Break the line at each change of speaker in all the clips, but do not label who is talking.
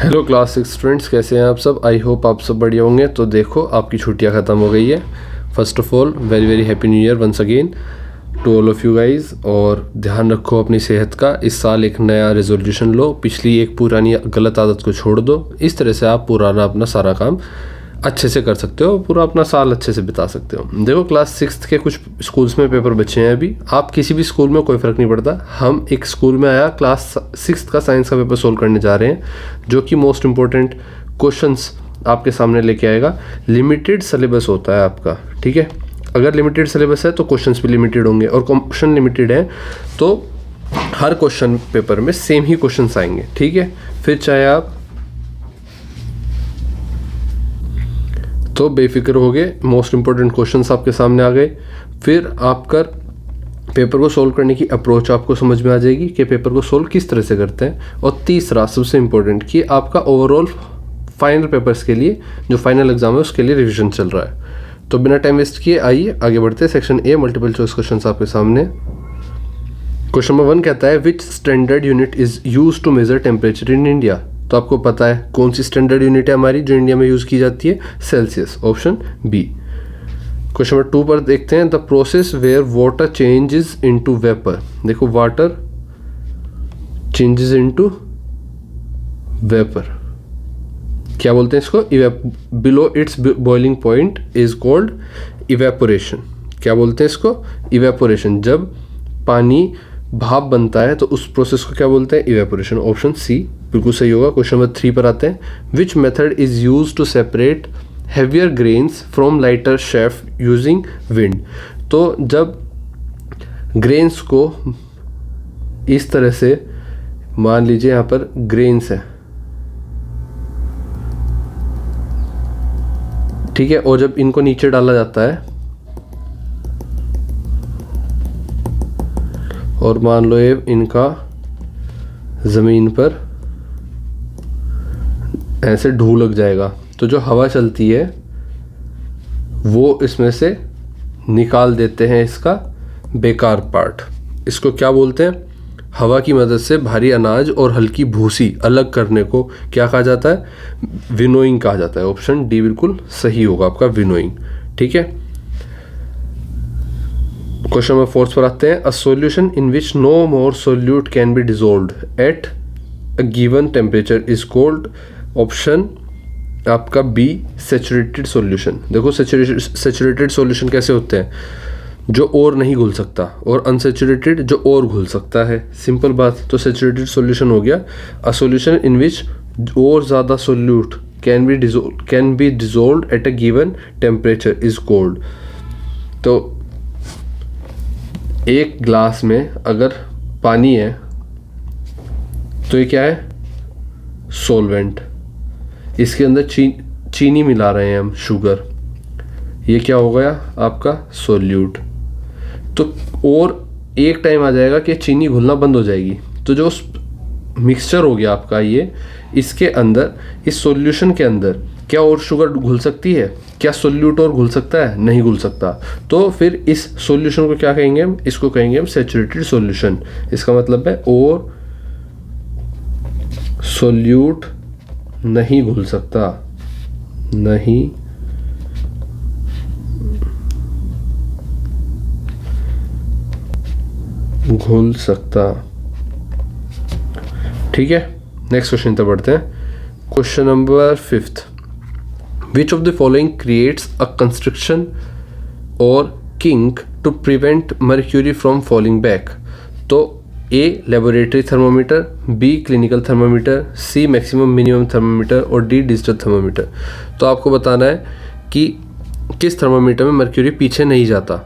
Hello class 6 students, कैसे हैं आप सब। आई होप आप सब बढ़िया होंगे। तो देखो, आपकी छुट्टियां ख़त्म हो गई है। First of all very very happy new year once again to all of you guys. और ध्यान रखो अपनी सेहत का। इस साल एक नया रेजोल्यूशन लो, पिछली एक पुरानी गलत आदत को छोड़ दो। इस तरह से आप पुराना अपना सारा काम अच्छे से कर सकते हो, पूरा अपना साल अच्छे से बिता सकते हो। देखो, क्लास 6 के कुछ स्कूल्स में पेपर बचे हैं अभी। आप किसी भी स्कूल में, कोई फ़र्क नहीं पड़ता। हम एक स्कूल में आया क्लास 6 का साइंस का पेपर सोल्व करने जा रहे हैं, जो कि मोस्ट इंपॉर्टेंट क्वेश्चंस आपके सामने लेके आएगा। लिमिटेड सिलेबस होता है आपका, ठीक है। अगर लिमिटेड सिलेबस है तो क्वेश्चंस भी लिमिटेड होंगे, और क्वेश्चन लिमिटेड है तो हर क्वेश्चन पेपर में सेम ही क्वेश्चंस आएंगे, ठीक है। फिर चाहे आप तो बेफिक्र हो गए, मोस्ट इंपॉर्टेंट क्वेश्चंस आपके सामने आ गए। फिर आपका पेपर को सोल्व करने की अप्रोच आपको समझ में आ जाएगी कि पेपर को सोल्व किस तरह से करते हैं। और तीसरा सबसे इम्पोर्टेंट कि आपका ओवरऑल फाइनल पेपर्स के लिए, जो फाइनल एग्जाम है उसके लिए रिविजन चल रहा है। तो बिना टाइम वेस्ट किए आइए आगे बढ़ते हैं। Section A, multiple choice question आपके सामने। क्वेश्चन नंबर 1 कहता है which standard unit is use to measure temperature in India. तो आपको पता है कौन सी स्टैंडर्ड यूनिट है हमारी जो इंडिया में यूज़ की जाती है, Celsius, option B. Question number 2 पर देखते हैं the process where water changes into vapour. देखो, वाटर चेंजेस इनटू वेपर, क्या बोलते हैं इसको, below its boiling point is called evaporation. क्या बोलते हैं इसको, इवेपोरेशन। जब पानी भाप बनता है तो उस प्रोसेस को क्या बोलते हैं, इवेपोरेशन, ऑप्शन सी बिल्कुल सही होगा। क्वेश्चन नंबर 3 पर आते हैं which method is use to separate heavier grains from lighter chaff using wind. तो जब ग्रेन्स को इस तरह से, मान लीजिए यहाँ पर ग्रेन्स है, ठीक है, और जब इनको नीचे डाला जाता है और मान लो ये इनका ज़मीन पर ऐसे ढू लग जाएगा, तो जो हवा चलती है वो इसमें से निकाल देते हैं इसका बेकार पार्ट। इसको क्या बोलते हैं, हवा की मदद से भारी अनाज और हल्की भूसी अलग करने को क्या कहा जाता है, विनोइंग कहा जाता है। ऑप्शन डी बिल्कुल सही होगा आपका, विनोइंग, ठीक है। क्वेश्चन नंबर 4 पर आते हैं a solution in which no more solute can be dissolved at a given temperature is called, option आपका बी, सैचुरेटेड सॉल्यूशन। देखो, सैचुरेटेड सॉल्यूशन कैसे होते हैं, जो और नहीं घुल सकता, और अनसैचुरेटेड जो और घुल सकता है। सिंपल बात। तो सैचुरेटेड सॉल्यूशन हो गया अ सॉल्यूशन इन विच और ज़्यादा solute can be dissolved at a given temperature is called. तो एक ग्लास में अगर पानी है तो ये क्या है, सॉल्वेंट। इसके अंदर चीनी मिला रहे हैं हम, शुगर, ये क्या हो गया आपका सोल्यूट। तो और एक टाइम आ जाएगा कि चीनी घुलना बंद हो जाएगी, तो जो मिक्सचर हो गया आपका ये, इसके अंदर, इस सॉल्यूशन के अंदर क्या और शुगर घुल सकती है, क्या सोल्यूट और घुल सकता है, नहीं घुल सकता। तो फिर इस सॉल्यूशन को क्या कहेंगे हम, इसको कहेंगे हम सैचुरेटेड सॉल्यूशन। इसका मतलब है और सोल्यूट नहीं घुल सकता, नहीं घुल सकता, ठीक है। नेक्स्ट क्वेश्चन तक बढ़ते हैं। Question number 5 which of the following creates a constriction और kink to prevent mercury from falling back. तो A laboratory thermometer, B clinical thermometer, C maximum minimum thermometer, और डी डिजिटल थर्मोमीटर। तो आपको बताना है कि किस थर्मोमीटर में मर्क्यूरी पीछे नहीं जाता।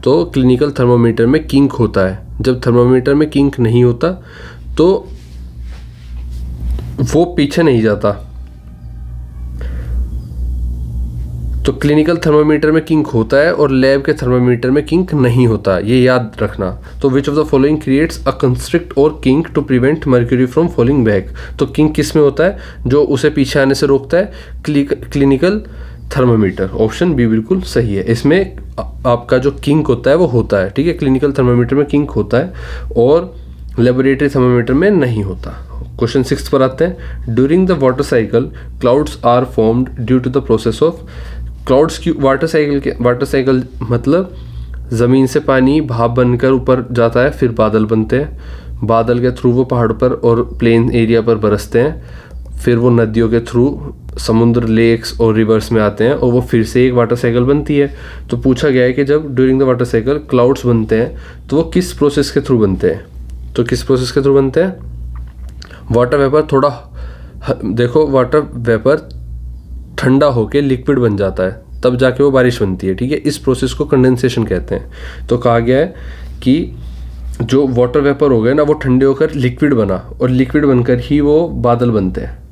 तो क्लिनिकल थर्मोमीटर में किंक होता है। जब थर्मोमीटर में किंक नहीं होता तो वो पीछे नहीं जाता। तो क्लिनिकल थर्मोमीटर में किंक होता है और लैब के थर्मोमीटर में किंक नहीं होता, ये याद रखना। तो which of the following creates a constrict और kink to prevent mercury from falling back. तो किंक किस में होता है, जो उसे पीछे आने से रोकता है, क्लिनिकल थर्मोमीटर, ऑप्शन बी बिल्कुल सही है। इसमें आपका जो किंक होता है वो होता है, ठीक है। क्लिनिकल थर्मोमीटर में किंक होता है और लेबोरेटरी थर्मोमीटर में नहीं होता। क्वेश्चन 6 पर आते हैं। During the water cycle clouds are formed due to the process of. Clouds की वाटर साइकिल मतलब ज़मीन से पानी भाप बनकर ऊपर जाता है, फिर बादल बनते हैं, बादल के थ्रू वो पहाड़ों पर और प्लेन एरिया पर बरसते हैं, फिर वो नदियों के थ्रू समुद्र, लेक्स और रिवर्स में आते हैं और वो फिर से एक वाटर साइकिल बनती है। तो पूछा गया है कि जब during the water cycle clouds बनते हैं तो वो किस प्रोसेस के थ्रू बनते हैं। तो किस प्रोसेस के थ्रू बनते हैं? वाटर वेपर देखो वाटर वेपर ठंडा होकर लिक्विड बन जाता है, तब जाके वो बारिश बनती है। ठीक है, इस प्रोसेस को कंडेंसेशन कहते हैं। तो कहा गया है कि जो वाटर वेपर हो गया ना, वो ठंडे होकर लिक्विड बना और लिक्विड बनकर ही वो बादल बनते हैं।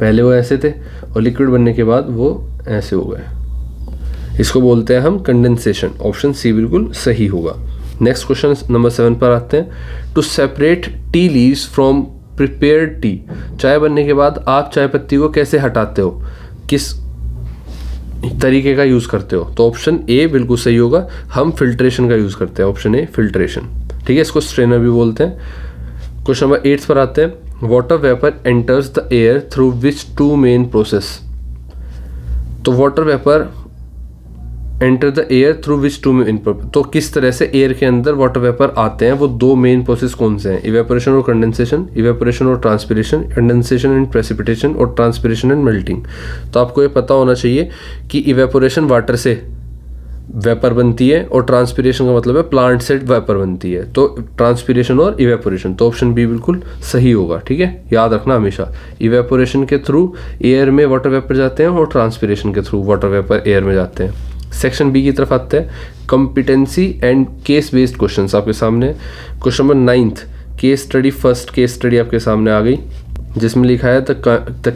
पहले वो ऐसे थे और लिक्विड बनने के बाद वो ऐसे हो गए। इसको बोलते हैं हम कंडेंसेशन। ऑप्शन सी बिल्कुल सही होगा। नेक्स्ट क्वेश्चन नंबर 7 पर आते हैं। To separate tea leaves from prepared tea. चाय बनने के बाद आप चाय पत्ती को कैसे हटाते हो, किस तरीके का यूज़ करते हो? तो ऑप्शन ए बिल्कुल सही होगा, हम फिल्ट्रेशन का यूज़ करते हैं। ऑप्शन ए फिल्ट्रेशन। ठीक है, इसको स्ट्रेनर भी बोलते हैं। क्वेश्चन नंबर 8 पर आते हैं। Water vapour enters the air through which two main process. तो water vapour enter the air through which two main, तो किस तरह से एयर के अंदर वाटर वेपर आते हैं, वो दो मेन प्रोसेस कौन से हैं? इवेपोरेशन और कंडेंसेशन, इवेपोरेशन और ट्रांसपिरेशन, कंडेंसेशन एंड प्रेसिपिटेशन और ट्रांसपिरेशन एंड मेल्टिंग। तो आपको ये पता होना चाहिए कि इवेपोरेशन वाटर से वेपर बनती है और ट्रांसपिरेशन का मतलब है प्लांट से वेपर बनती है। तो ट्रांसपिरेशन और इवेपोरेशन, तो ऑप्शन बी बिल्कुल सही होगा। ठीक है, याद रखना हमेशा, इवेपोरेशन के थ्रू एयर में वाटर वेपर जाते हैं और ट्रांसपिरेशन के थ्रू वाटर वेपर एयर में जाते हैं। सेक्शन बी की तरफ आते हैं। Competency and case based questions आपके सामने। Question number 9 case study. First case study आपके सामने आ गई जिसमें लिखा है द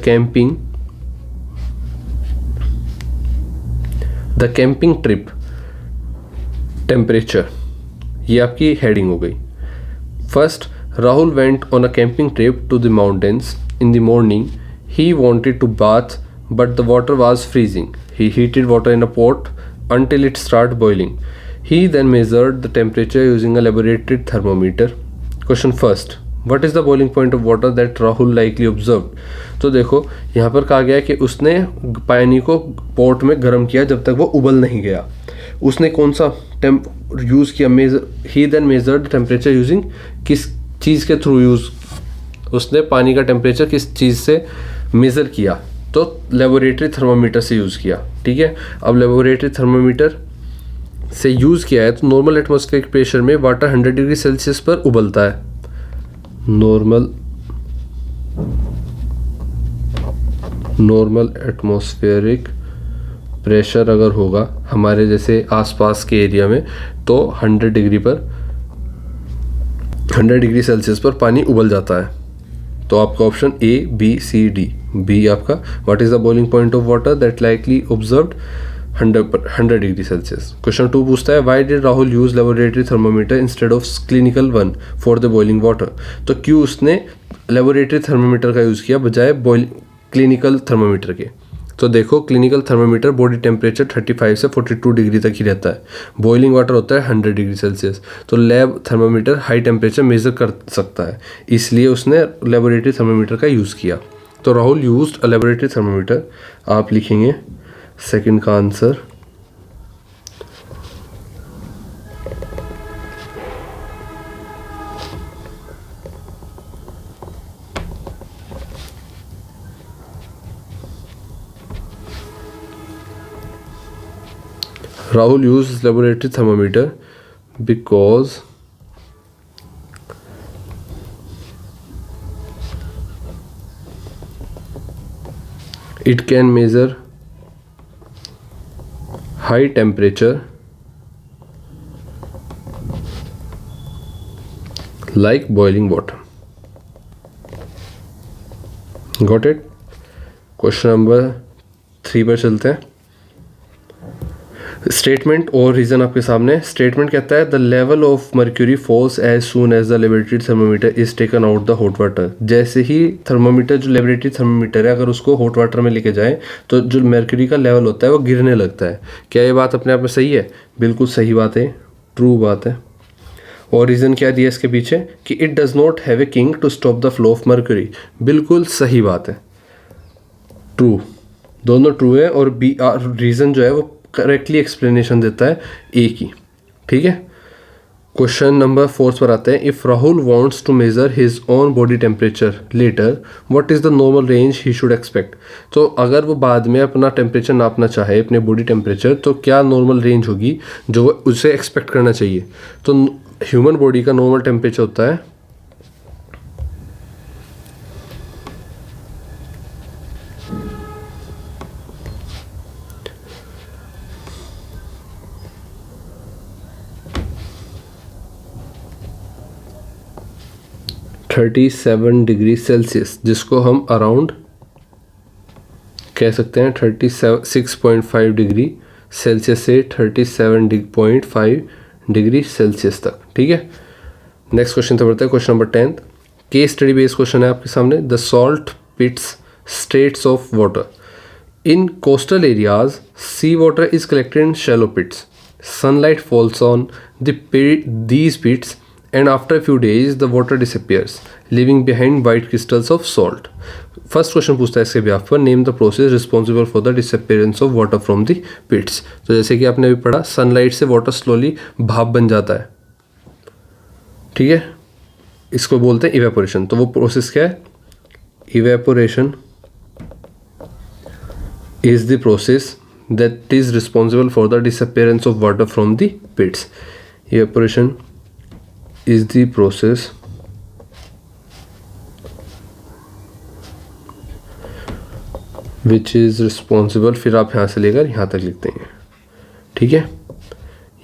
कैंपिंग ट्रिप टेम्परेचर। ये आपकी हेडिंग हो गई। First, Rahul went on a camping trip to the mountains in the morning. He wanted to bath but the water was freezing. He heated water in a pot until it started boiling. He then measured the temperature using a laboratory thermometer. Question first. What is the boiling point of water that Rahul likely observed? तो देखो यहाँ पर कहा गया है कि उसने पानी को पोट में गर्म किया जब तक वो उबल नहीं गया. उसने कौन सा यूज़ किया? He then measured the temperature using किस चीज़ के थ्रू यूज़? उसने पानी का टेम्परेचर किस चीज़ से मेज़र किया? तो लेबोरेटरी थर्मामीटर से यूज़ किया. ठीक है, अब लेबोरेटरी थर्मामीटर से यूज़ किया है तो नॉर्मल एटमॉस्फेरिक प्रेशर में वाटर 100 डिग्री सेल्सियस पर उबलता है. नॉर्मल एटमॉस्फेरिक प्रेशर अगर होगा हमारे जैसे आसपास के एरिया में तो 100 डिग्री सेल्सियस पर पानी उबल जाता है. तो आपका option A, B, C, D. B आपका. What is the boiling point of water that likely observed? 100 degree Celsius. Question 2 पूछता है why did Rahul use laboratory thermometer instead of clinical one for the boiling water? तो क्यों उसने laboratory thermometer का use किया बजाय clinical thermometer के? तो देखो क्लिनिकल थर्मोमीटर बॉडी टेम्परेचर 35 से 42 डिग्री तक ही रहता है. बॉइलिंग वाटर होता है 100 डिग्री सेल्सियस. तो lab thermometer high temperature measure कर सकता है, इसलिए उसने लेबोरेटरी थर्मोमीटर का यूज़ किया. तो Rahul used a laboratory thermometer. आप लिखेंगे सेकंड का answer. Rahul used laboratory thermometer because it can measure high temperature like boiling water. Got it? Question number 3 पर चलते हैं. स्टेटमेंट और रीज़न आपके सामने. स्टेटमेंट कहता है the level of mercury falls as soon as the laboratory thermometer is taken out the hot water. जैसे ही थर्मोमीटर जो लेबोरेटरी थर्मोमीटर है अगर उसको हॉट वाटर में लेके जाएं तो जो मर्क्यूरी का लेवल होता है वो गिरने लगता है. क्या ये बात अपने आप में सही है? बिल्कुल सही बात है, ट्रू बात है. और रीज़न क्या दिया इसके पीछे कि it does not have a kink to stop the flow of mercury. बिल्कुल सही बात है, ट्रू, दोनों ट्रू है। और बी रीज़न जो है वो करेक्टली एक्सप्लेनेशन देता है ए की। ठीक है, क्वेश्चन नंबर 4 पर आते हैं। If Rahul wants to measure his own body temperature later, what is the normal range he should expect. तो अगर वो बाद में अपना टेम्परेचर नापना चाहे, अपने बॉडी टेम्परेचर, तो क्या नॉर्मल रेंज होगी जो उसे एक्सपेक्ट करना चाहिए। तो ह्यूमन बॉडी का नॉर्मल टेम्परेचर होता है 37 डिग्री सेल्सियस, जिसको हम अराउंड कह सकते हैं 36.5 डिग्री सेल्सियस से 37.5 डिग्री सेल्सियस तक। ठीक है, नेक्स्ट क्वेश्चन तो बढ़ते हैं। Question number 10 case study based question है आपके सामने। The salt pits states of water in coastal areas, sea water is collected in shallow pits, sunlight falls on these pits and after a few days the water disappears leaving behind white crystals of salt। First question पूछता है इसके behalf पर, name the process responsible for the disappearance of water from the pits. तो जैसे कि आपने अभी पढ़ा, सनलाइट से वाटर स्लोली भाप बन जाता है। ठीक है, इसको बोलते हैं इवेपोरेशन। तो वो प्रोसेस क्या है? Evaporation is the process that is responsible for the disappearance of water from the pits। Evaporation is the process which is responsible, फिर आप यहाँ से लेकर यहाँ तक लिखते हैं। ठीक है,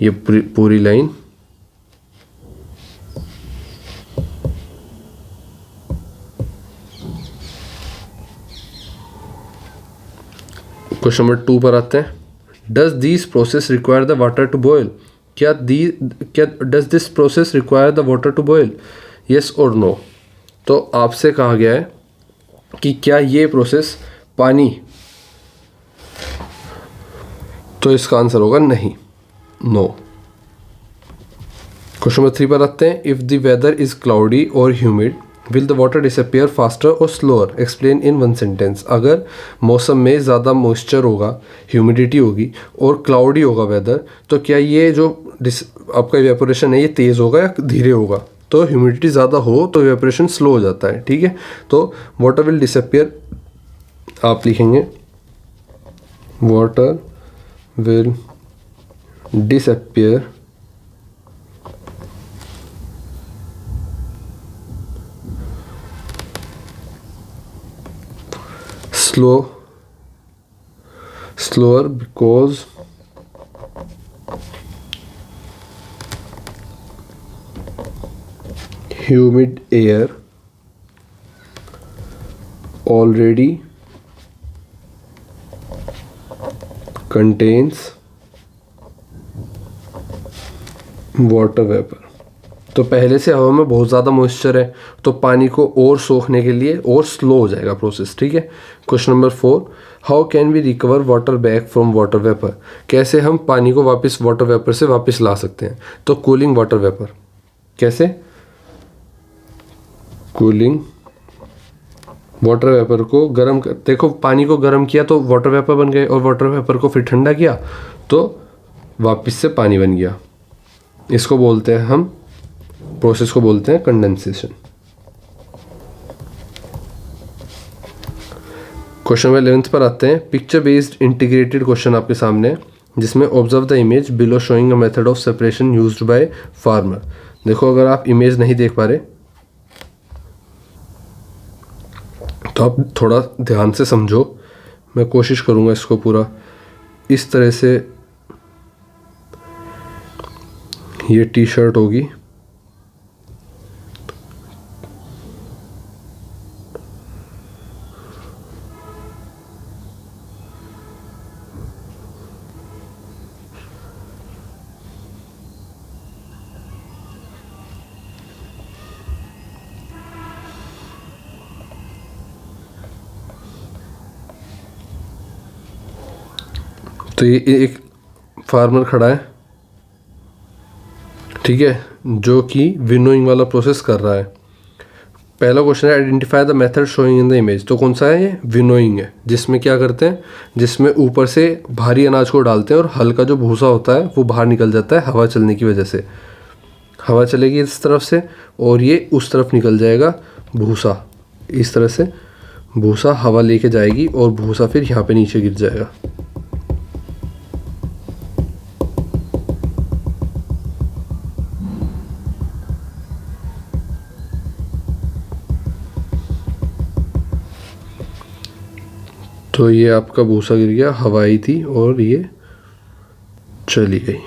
ये पूरी लाइन क्वेश्चन नंबर 2 पर आते हैं। Does this process require the water to boil, क्या does this process require the water to boil, yes और नो। तो आपसे कहा गया है कि क्या ये प्रोसेस पानी, तो इसका आंसर होगा नहीं, नो। क्वेश्चन नंबर 3 पर आते हैं। If the weather is cloudy और humid will the water disappear faster और slower, explain in one sentence. अगर मौसम में ज़्यादा मॉइस्चर होगा, ह्यूमिडिटी होगी और क्लाउडी होगा वेदर, तो क्या ये जो आपका इवेपोरेशन है ये तेज़ होगा या धीरे होगा। तो ह्यूमिडिटी ज़्यादा हो तो इवेपोरेशन स्लो हो जाता है। ठीक है, तो वाटर विल डिसअपियर, आप लिखेंगे water will disappear slower because humid air already contains water vapor। तो पहले से हवा में बहुत ज़्यादा मॉइस्चर है, तो पानी को और सोखने के लिए और स्लो हो जाएगा प्रोसेस। ठीक है, question number 4 how can we recover water back from water vapour, कैसे हम पानी को वापस वाटर वेपर से वापस ला सकते हैं। तो कूलिंग वाटर वेपर, कैसे? कूलिंग वाटर वेपर को गर्म कर, देखो पानी को गर्म किया तो वाटर वेपर बन गए, और वाटर वेपर को फिर ठंडा किया तो वापस से पानी बन गया। इसको बोलते हैं हम, प्रोसेस को बोलते हैं कंडेंसेशन। क्वेश्चन नंबर 11 पर आते हैं। पिक्चर बेस्ड इंटीग्रेटेड क्वेश्चन आपके सामने है, जिसमें observe the image below showing a method of separation used by farmer. देखो, अगर आप इमेज नहीं देख पा रहे तो आप थोड़ा ध्यान से समझो। मैं कोशिश करूँगा इसको पूरा इस तरह से। ये टी शर्ट होगी, तो ये एक फार्मर खड़ा है। ठीक है, जो कि विनोइंग वाला प्रोसेस कर रहा है। पहला क्वेश्चन है identify the method showing in the image. तो कौन सा है ये? विनोइंग है, जिसमें क्या करते हैं, जिसमें ऊपर से भारी अनाज को डालते हैं और हल्का जो भूसा होता है वो बाहर निकल जाता है हवा चलने की वजह से। हवा चलेगी इस तरफ से और ये उस तरफ निकल जाएगा भूसा, इस तरह से भूसा हवा लेके जाएगी और भूसा फिर यहाँ पे नीचे गिर जाएगा। तो ये आपका भूसा गिर गया, हवा आई थी और ये चली गई।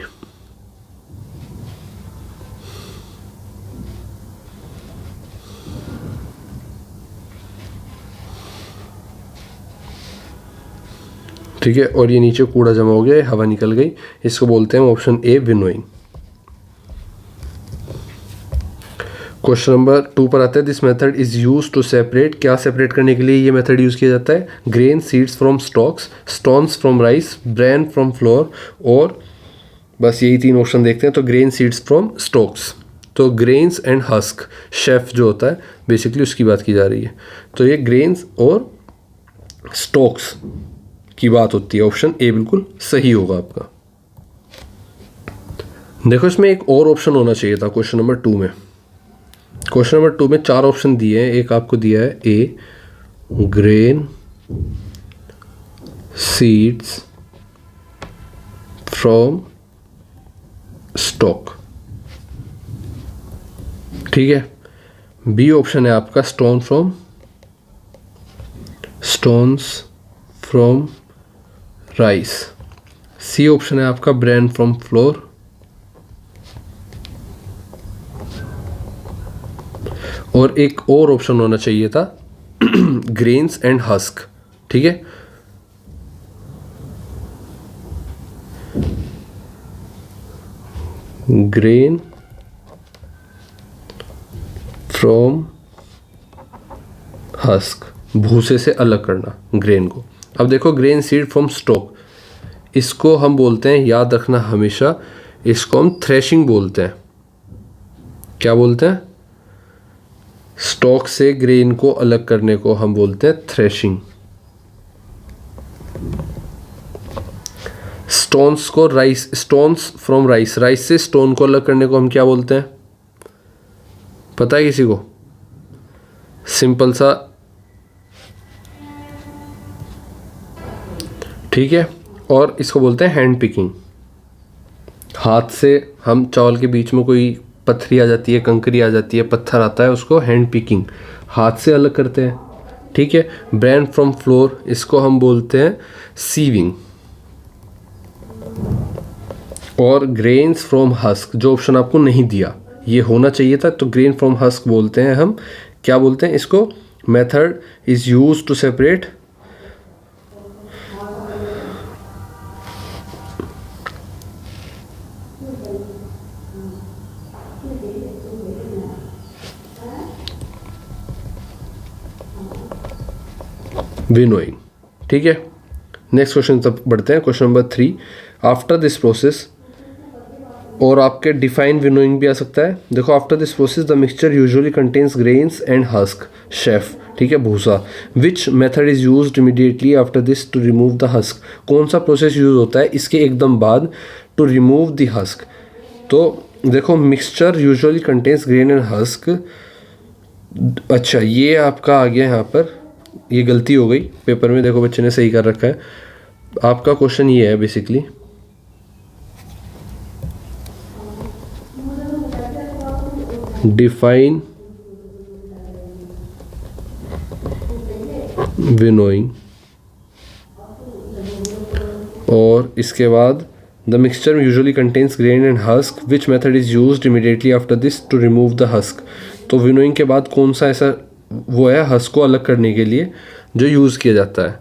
ठीक है, और ये नीचे कूड़ा जमा हो गया, हवा निकल गई, इसको बोलते हैं option A winnowing. Question number 2 पर आते हैं, this method is use to separate. क्या सेपरेट करने के लिए ये मेथड यूज किया जाता है? Grain seeds from stalks, stones from rice, bran from flour, और बस यही 3 ऑप्शन देखते हैं। तो ग्रेन सीड्स फ्रॉम स्टॉक्स, तो ग्रेन्स एंड हस्क, शेफ जो होता है बेसिकली उसकी बात की जा रही है। तो ये ग्रेन्स और स्टॉक्स की बात होती है। ऑप्शन ए बिल्कुल सही होगा आपका। देखो इसमें एक और ऑप्शन होना चाहिए था क्वेश्चन नंबर 2 में। क्वेश्चन नंबर 2 में 4 ऑप्शन दिए हैं, एक आपको दिया है A grain seeds from stalk, ठीक है। बी ऑप्शन है आपका stones from rice. C option है आपका ब्रेन फ्रॉम फ्लोर। और एक और ऑप्शन होना चाहिए था ग्रेन्स एंड हस्क, ठीक है। ग्रेन फ्रॉम हस्क, भूसे से अलग करना ग्रेन को। अब देखो ग्रेन सीड फ्रॉम स्टॉक, इसको हम बोलते हैं, याद रखना हमेशा, इसको हम थ्रेशिंग बोलते हैं। क्या बोलते हैं? स्टॉक से ग्रेन को अलग करने को हम बोलते हैं थ्रेशिंग। स्टोन्स को rice, stones from rice, rice से स्टोन को अलग करने को हम क्या बोलते हैं? पता है किसी को? सिंपल सा, ठीक है। और इसको बोलते हैं हैंड पिकिंग। हाथ से हम चावल के बीच में कोई पत्थरी आ जाती है, कंकरी आ जाती है, पत्थर आता है, उसको हैंड पिकिंग, हाथ से अलग करते हैं, ठीक है। ब्रेन फ्रॉम फ्लोर, इसको हम बोलते हैं सीविंग। और ग्रेन्स फ्रॉम हस्क, जो ऑप्शन आपको नहीं दिया, ये होना चाहिए था, तो ग्रेन फ्रॉम हस्क बोलते हैं हम। क्या बोलते हैं इसको? Method is use to separate winnowing, ठीक है। नेक्स्ट क्वेश्चन तक बढ़ते हैं, question number 3। After this process, और आपके डिफाइन विनोइंग भी आ सकता है। देखो, after this process the mixture usually contains grains and husk, chaff, ठीक है, भूसा। Which method is used immediately after this to remove the husk? कौन सा प्रोसेस यूज होता है इसके एकदम बाद टू रिमूव द हस्क? तो देखो, mixture usually contains grain and husk, अच्छा ये आपका आ गया यहाँ पर, ये गलती हो गई पेपर में, देखो बच्चे ने सही कर रखा है। आपका क्वेश्चन ये है बेसिकली, डिफाइन विनोइंग, और इसके बाद the mixture usually contains grain and husk, which method is used immediately after this to remove the husk? तो विनोइंग के बाद कौन सा ऐसा वो है हस्क को अलग करने के लिए जो यूज़ किया जाता है?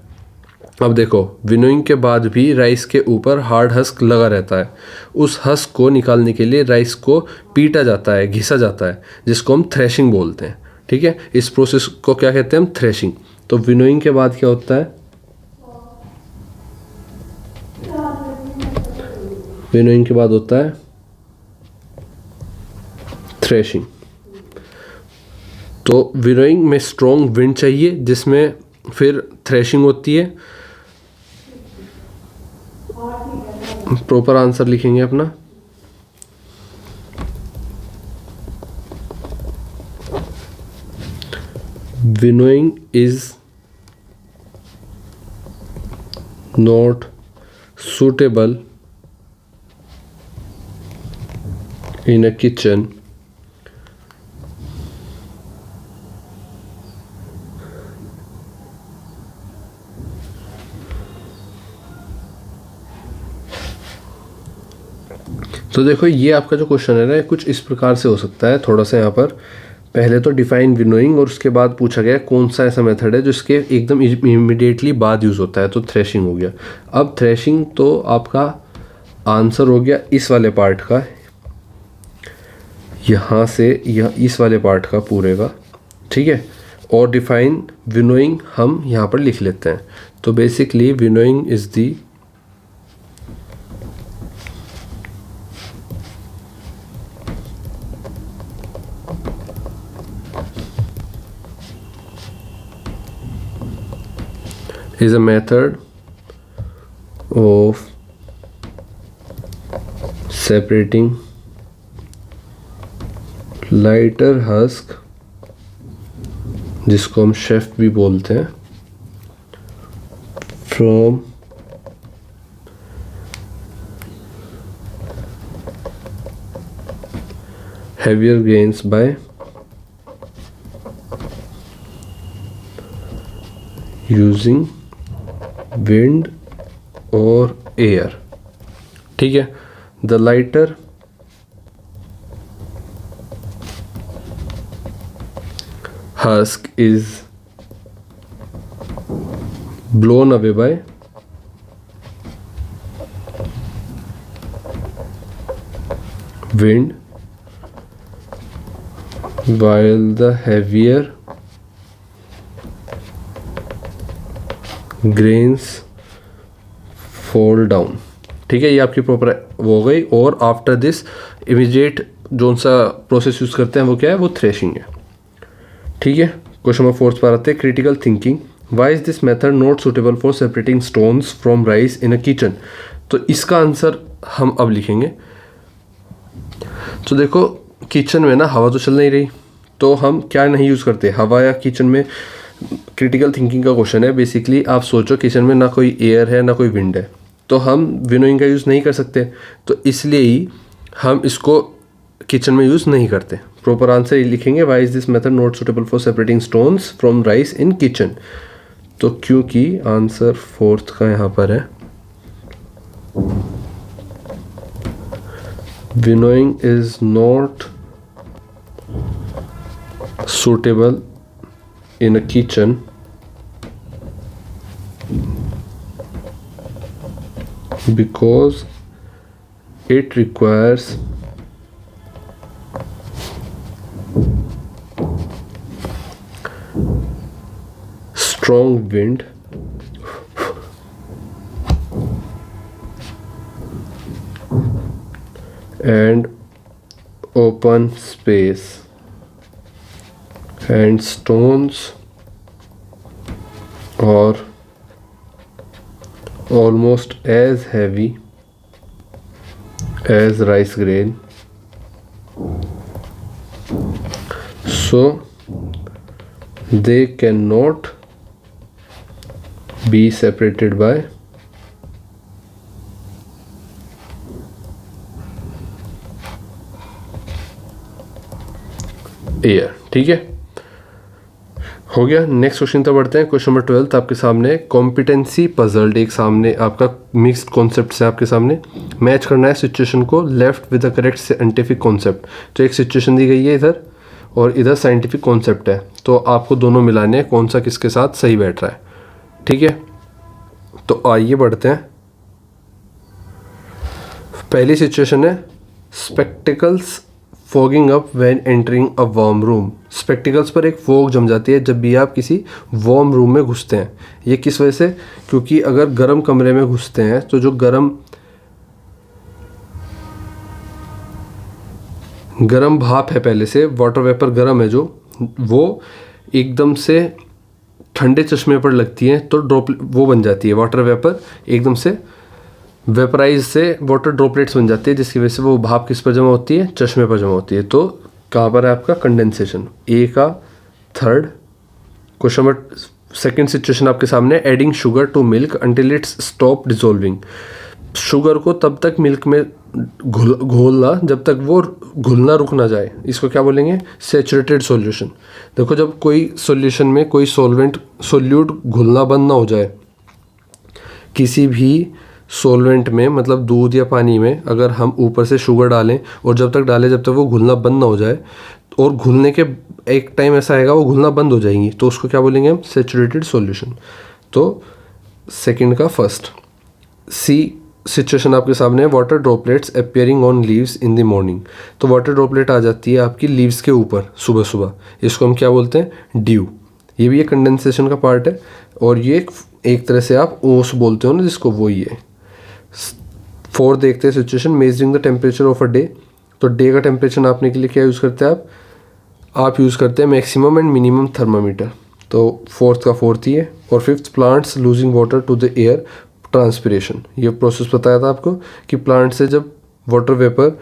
अब देखो, विनोइंग के बाद भी राइस के ऊपर हार्ड हस्क लगा रहता है। उस हस्क को निकालने के लिए राइस को पीटा जाता है, घिसा जाता है, जिसको हम थ्रेशिंग बोलते हैं, ठीक है। इस प्रोसेस को क्या कहते हैं हम? थ्रेशिंग। तो विनोइंग के बाद क्या होता है? विनोइंग के बाद होता है थ्रेशिंग। तो विनोइंग में स्ट्रॉन्ग विंड चाहिए जिसमें फिर थ्रेशिंग होती है। प्रॉपर आंसर लिखेंगे अपना। Winnowing is not suitable in a kitchen तो देखो ये आपका जो क्वेश्चन है ना कुछ इस प्रकार से हो सकता है। थोड़ा सा यहाँ पर पहले तो डिफाइन विनोइंग और उसके बाद पूछा गया कौन सा ऐसा मेथड है जिसके एकदम इमीडिएटली बाद यूज़ होता है, तो थ्रेशिंग हो गया। अब थ्रेशिंग तो आपका आंसर हो गया इस वाले पार्ट का, यहाँ से यह इस वाले पार्ट का पूरे का, ठीक है। और डिफाइन विनोइंग हम यहाँ पर लिख लेते हैं। तो basically winnowing is the is a method of separating lighter husk, जिसको हम शेफ भी बोलते हैं, from heavier grains by using wind और air, ठीक है। The lighter husk is blown away by wind while the heavier grains fall down, ठीक है। ये आपकी प्रॉपर वो हो गई। और आफ्टर दिस इमीडिएट जो सा प्रोसेस यूज़ करते हैं वो क्या है, वो थ्रेशिंग है, ठीक है। क्वेश्चन नंबर 4 पर आते हैं। Critical thinking, why is this method not suitable for separating stones from rice in a kitchen. तो इसका आंसर हम अब लिखेंगे। तो देखो किचन में ना हवा तो चल नहीं रही, तो हम क्या नहीं यूज़ करते, हवा या किचन में। क्रिटिकल थिंकिंग का क्वेश्चन है। बेसिकली आप सोचो किचन में ना कोई एयर है ना कोई विंड है, तो हम विनोइंग का यूज़ नहीं कर सकते, तो इसलिए ही हम इसको किचन में यूज़ नहीं करते। प्रॉपर आंसर ये लिखेंगे, why is this method not suitable for separating stones from rice in kitchen. तो क्योंकि आंसर 4th का यहाँ पर है, winnowing is not suitable in a kitchen because it requires strong wind and open space, and stones are almost as heavy as rice grain, so they cannot be separated by air, ठीक है। हो गया। Next question तक बढ़ते हैं। Question number 12 आपके सामने, competency puzzled, एक सामने आपका मिक्स्ड कॉन्सेप्ट है आपके सामने। मैच करना है सिचुएशन को left with the correct scientific concept. तो एक सिचुएशन दी गई है इधर और इधर साइंटिफिक कॉन्सेप्ट है, तो आपको दोनों मिलाने हैं कौन सा किसके साथ सही बैठ रहा है, ठीक है। तो आइए बढ़ते हैं। पहली सिचुएशन है spectacles fogging up when entering a warm room. Spectacles पर एक फॉग जम जाती है जब भी आप किसी वार्म रूम में घुसते हैं। ये किस वजह से, क्योंकि अगर गर्म कमरे में घुसते हैं तो जो गर्म गर्म भाप है पहले से, वाटर वेपर गर्म है जो, वो एकदम से ठंडे चश्मे पर लगती है तो वो बन जाती है वाटर वेपर, एकदम से वेपराइज से वाटर ड्रॉपलेट्स बन जाती है, जिसकी वजह से वो भाप किस पर जमा होती है, चश्मे पर जमा होती है। तो कहाँ पर है आपका कंडेंसेशन, ए का third question. Number second situation आपके सामने, adding sugar to milk until its stop dissolving. Sugar को तब तक मिल्क में घोलना जब तक वो घुलना रुक ना जाए, इसको क्या बोलेंगे, सैचुरेटेड सॉल्यूशन। देखो जब कोई सॉल्यूशन में कोई सोल्यूट घुलना बंद ना हो जाए, किसी भी सॉल्वेंट में मतलब दूध या पानी में अगर हम ऊपर से शुगर डालें और जब तक डालें जब तक वो घुलना बंद ना हो जाए, और घुलने के एक टाइम ऐसा आएगा वो घुलना बंद हो जाएंगी, तो उसको क्या बोलेंगे हम, सैचुरेटेड सॉल्यूशन। तो सेकंड का फर्स्ट। सी सिचुएशन आपके सामने है, water droplets appearing on leaves in the morning. तो वाटर ड्रॉपलेट आ जाती है आपकी लीव्स के ऊपर सुबह सुबह, इसको हम क्या बोलते हैं, ड्यू। ये भी एक कंडेंसेशन का पार्ट है, और ये एक तरह से आप ओस बोलते हो ना जिसको, वो ही है। फोर्थ देखते हैं situation, measuring the temperature of a day. तो डे का टेम्परेचर नापने के लिए क्या यूज़ करते हैं आप यूज़ करते हैं मैक्सिमम एंड मिनिमम थर्मामीटर। तो फोर्थ का फोर्थ ही है। और fifth, plants losing water to the air transpiration. ये प्रोसेस बताया था आपको कि प्लांट से जब वाटर वेपर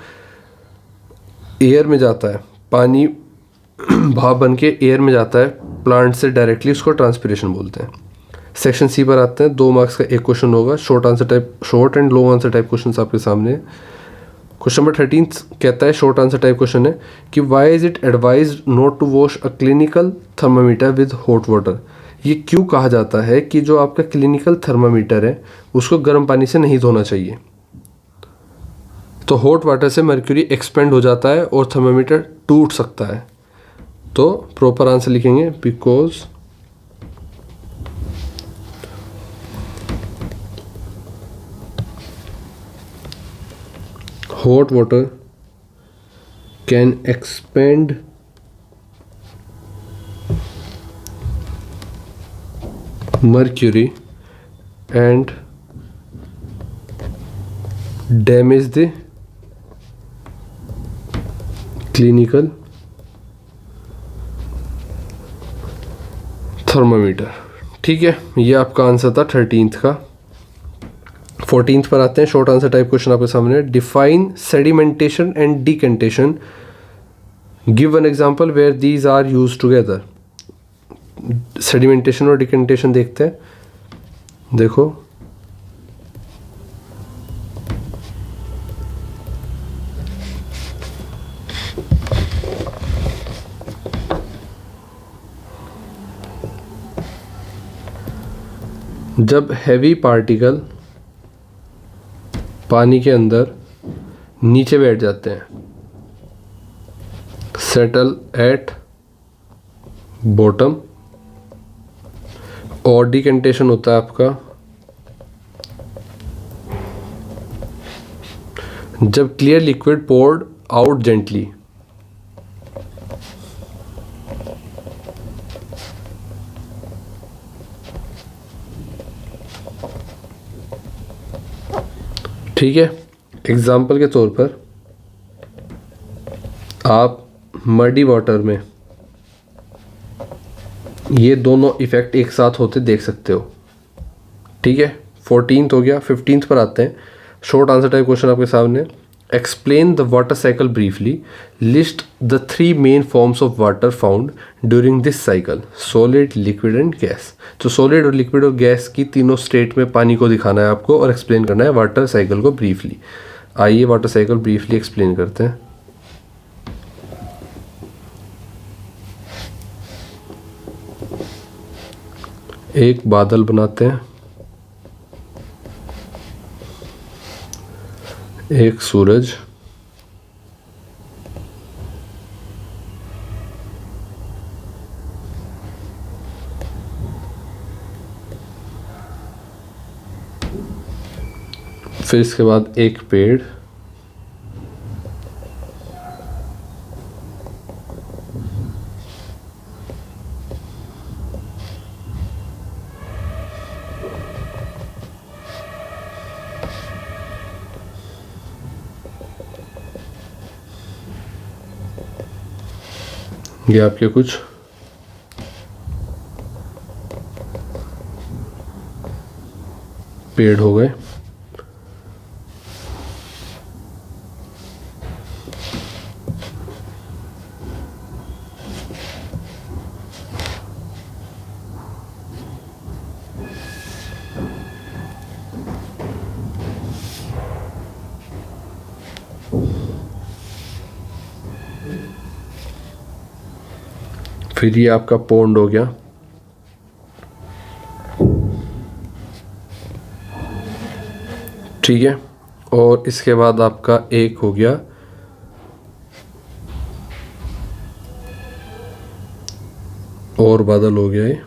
एयर में जाता है, पानी भाप बन के एयर में जाता है प्लांट से डायरेक्टली, उसको ट्रांसपिरेशन बोलते हैं। सेक्शन सी पर आते हैं, 2 मार्क्स का एक क्वेश्चन होगा, short answer type, short and long answer type question आपके सामने। क्वेश्चन नंबर 13 कहता है, शॉर्ट आंसर टाइप क्वेश्चन है कि why is it advised not to wash a clinical thermometer with hot water. ये क्यों कहा जाता है कि जो आपका क्लिनिकल थर्मामीटर है उसको गर्म पानी से नहीं धोना चाहिए। तो हॉट वाटर से मर्क्यूरी एक्सपेंड हो जाता है और थर्मामीटर टूट सकता है। तो प्रॉपर आंसर लिखेंगे, because hot water can expand mercury and damage the clinical thermometer। ठीक है, ये आपका आंसर था 13th का। 14th पर आते हैं, शॉर्ट आंसर टाइप क्वेश्चन आपके सामने। Define sedimentation and decantation, give an example where these are use together. Sedimentation और डिकेंटेशन देखते हैं। देखो जब हैवी पार्टिकल पानी के अंदर नीचे बैठ जाते हैं, सेटल एट बॉटम, और डिकेंटेशन होता है आपका जब clear liquid poured out gently. ठीक है, एग्जाम्पल के तौर पर आप मडी वाटर में ये दोनों इफ़ेक्ट एक साथ होते देख सकते हो। ठीक है, 14th हो गया। 15th पर आते हैं, शॉर्ट आंसर टाइप क्वेश्चन आपके सामने। Explain the water cycle briefly, list the 3 main forms of water found during this cycle, solid, liquid and gas. तो सॉलिड और लिक्विड और गैस की तीनों स्टेट में पानी को दिखाना है आपको और एक्सप्लेन करना है वाटर साइकिल को ब्रीफली। आइए वाटर साइकिल ब्रीफली एक्सप्लेन करते हैं। एक बादल बनाते हैं, एक सूरज, फिर इसके बाद एक पेड़, ये आपके कुछ पेड़ हो गए। फिर ये आपका पॉन्ड हो गया। ठीक है, और इसके बाद आपका एक हो गया और बादल हो गया ये।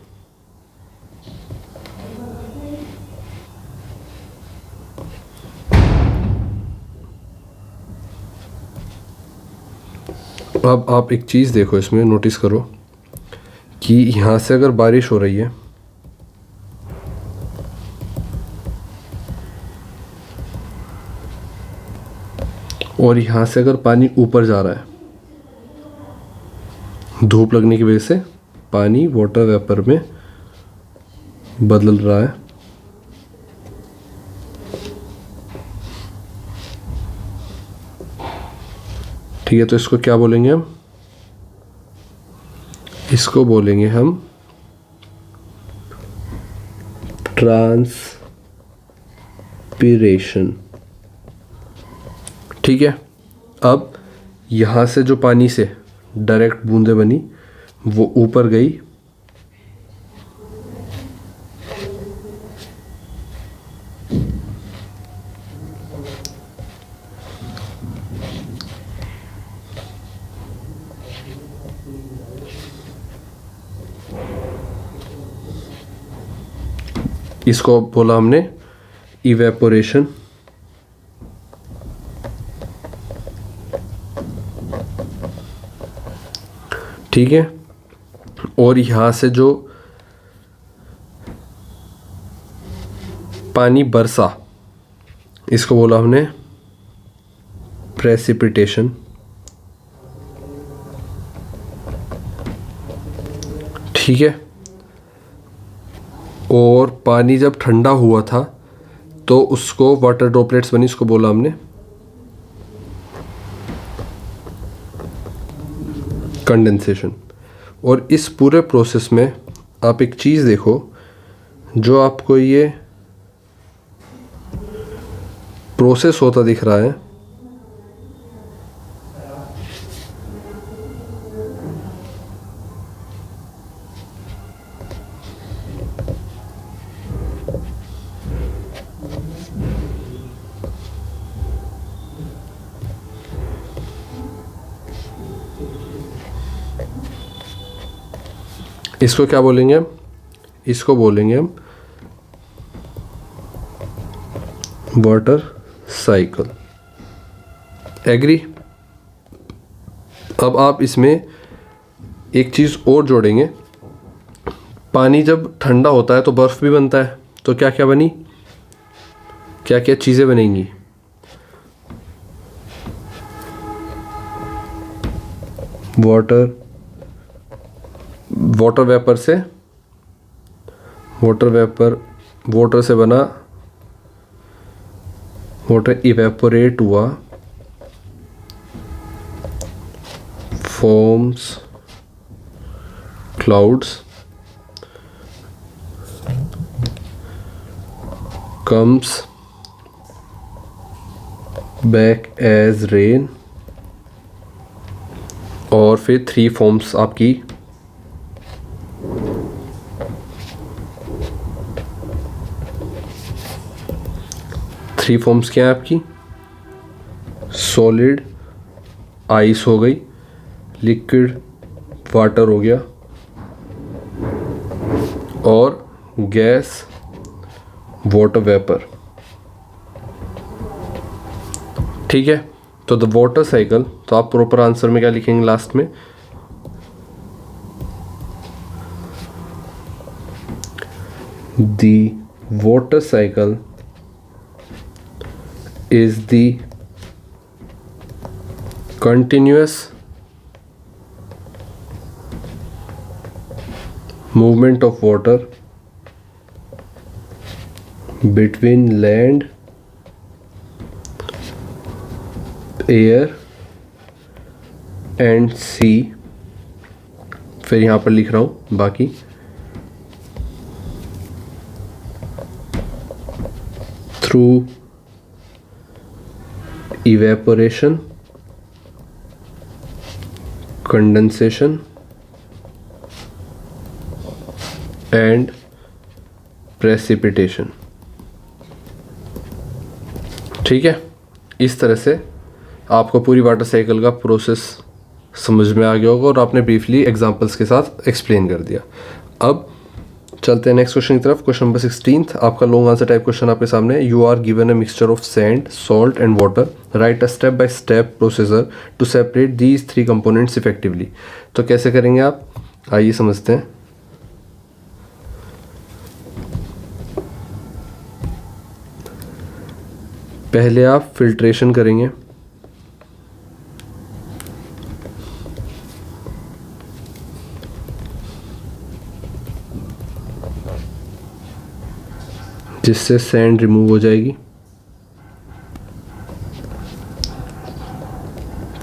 अब आप एक चीज़ देखो, इसमें नोटिस करो कि यहाँ से अगर बारिश हो रही है और यहाँ से अगर पानी ऊपर जा रहा है, धूप लगने की वजह से पानी वाटर वेपर में बदल रहा है। ठीक है, तो इसको क्या बोलेंगे हम? इसको बोलेंगे हम ट्रांसपीरेशन। ठीक है, अब यहाँ से जो पानी से डायरेक्ट बूंदें बनी वो ऊपर गई, इसको बोला हमने इवेपोरेशन। ठीक है, और यहाँ से जो पानी बरसा, इसको बोला हमने प्रेसिपिटेशन। ठीक है, और पानी जब ठंडा हुआ था तो उसको वाटर ड्रॉपलेट्स बनी, इसको बोला हमने कंडेंसेशन। और इस पूरे प्रोसेस में आप एक चीज़ देखो, जो आपको ये प्रोसेस होता दिख रहा है, इसको क्या बोलेंगे हम? इसको बोलेंगे हम वाटर साइकिल। एग्री? अब आप इसमें एक चीज़ और जोड़ेंगे, पानी जब ठंडा होता है तो बर्फ़ भी बनता है, तो क्या क्या बनी, क्या क्या चीज़ें बनेंगी? वाटर वेपर से, वाटर से बना, वाटर इवेपोरेट हुआ, forms clouds, comes back as rain, और फिर 3 फॉर्म्स आपकी क्या है आपकी? सॉलिड आइस हो गई, लिक्विड वाटर हो गया, और गैस वाटर वेपर। ठीक है, तो द वाटर साइकिल, तो आप प्रॉपर आंसर में क्या लिखेंगे लास्ट में? The water cycle is the continuous movement of water between land, air and sea। फिर यहाँ पर लिख रहा हूँ बाकी through evaporation, condensation and precipitation। ठीक है, इस तरह से आपको पूरी वाटर साइकिल का प्रोसेस समझ में आ गया होगा और आपने ब्रीफली एग्जांपल्स के साथ एक्सप्लेन कर दिया। अब चलते हैं नेक्स्ट क्वेश्चन की तरफ। क्वेश्चन नंबर 16 आपका लॉन्ग आंसर टाइप क्वेश्चन आपके सामने। You are given a mixture of sand, salt and water, write a step by step procedure to separate these three components effectively. तो कैसे करेंगे आप, आइए समझते हैं। पहले आप फिल्ट्रेशन करेंगे, जिससे सैंड रिमूव हो जाएगी।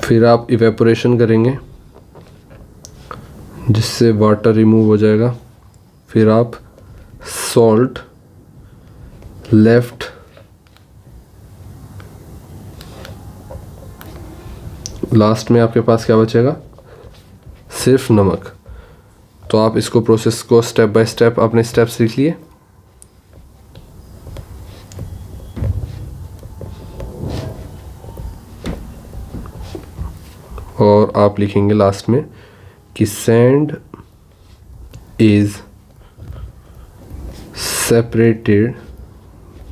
फिर आप इवेपोरेशन करेंगे जिससे वाटर रिमूव हो जाएगा। फिर आप सॉल्ट लेफ्ट, लास्ट में आपके पास क्या बचेगा, सिर्फ नमक। तो आप इसको प्रोसेस को स्टेप बाय स्टेप अपने स्टेप्स लिख लिए। और आप लिखेंगे लास्ट में कि sand is separated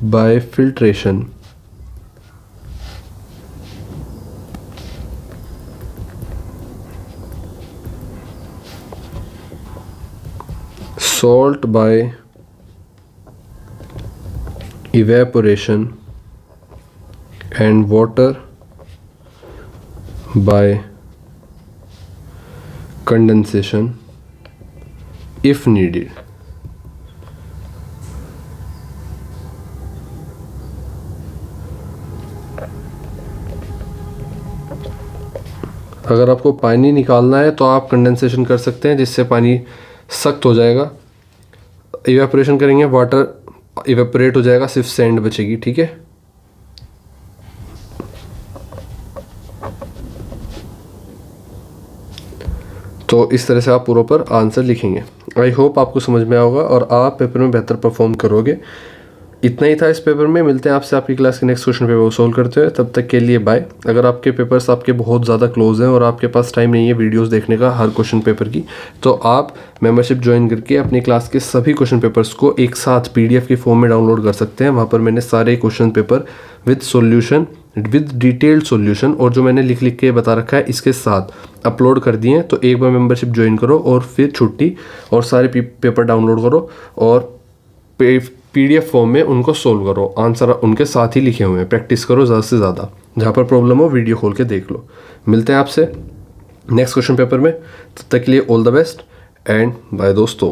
by filtration salt by evaporation and water by condensation if needed। अगर आपको पानी निकालना है तो आप कंडेंसेशन कर सकते हैं, जिससे पानी सख्त हो जाएगा। इवेपोरेशन करेंगे, वाटर इवेपोरेट हो जाएगा, सिर्फ सैंड बचेगी। ठीक है, तो इस तरह से आप पूरा पर आंसर लिखेंगे। आई होप आपको समझ में आएगा और आप पेपर में बेहतर परफॉर्म करोगे। इतना ही था इस पेपर में। मिलते हैं आपसे आपकी क्लास के नेक्स्ट क्वेश्चन पेपर को सोल्व करते हुए। तब तक के लिए बाय। अगर आपके पेपर्स आपके बहुत ज़्यादा क्लोज हैं और आपके पास टाइम नहीं है वीडियोस देखने का हर क्वेश्चन पेपर की, तो आप मेंबरशिप ज्वाइन करके अपनी क्लास के सभी क्वेश्चन पेपर्स को एक साथ PDF की फॉर्म में डाउनलोड कर सकते हैं। वहाँ पर मैंने सारे question paper with solution, with detailed solution और जो मैंने लिख के बता रखा है इसके साथ अपलोड कर दिए हैं। तो एक बार मेंबरशिप ज्वाइन करो और फिर छुट्टी और सारे पेपर डाउनलोड करो और PDF फॉर्म में उनको सोल्व करो। आंसर उनके साथ ही लिखे हुए हैं, प्रैक्टिस करो ज़्यादा से ज़्यादा। जहाँ पर प्रॉब्लम हो वीडियो खोल के देख लो। मिलते हैं आपसे नेक्स्ट क्वेश्चन पेपर में। तब तक के लिए all the best and bye दोस्तों।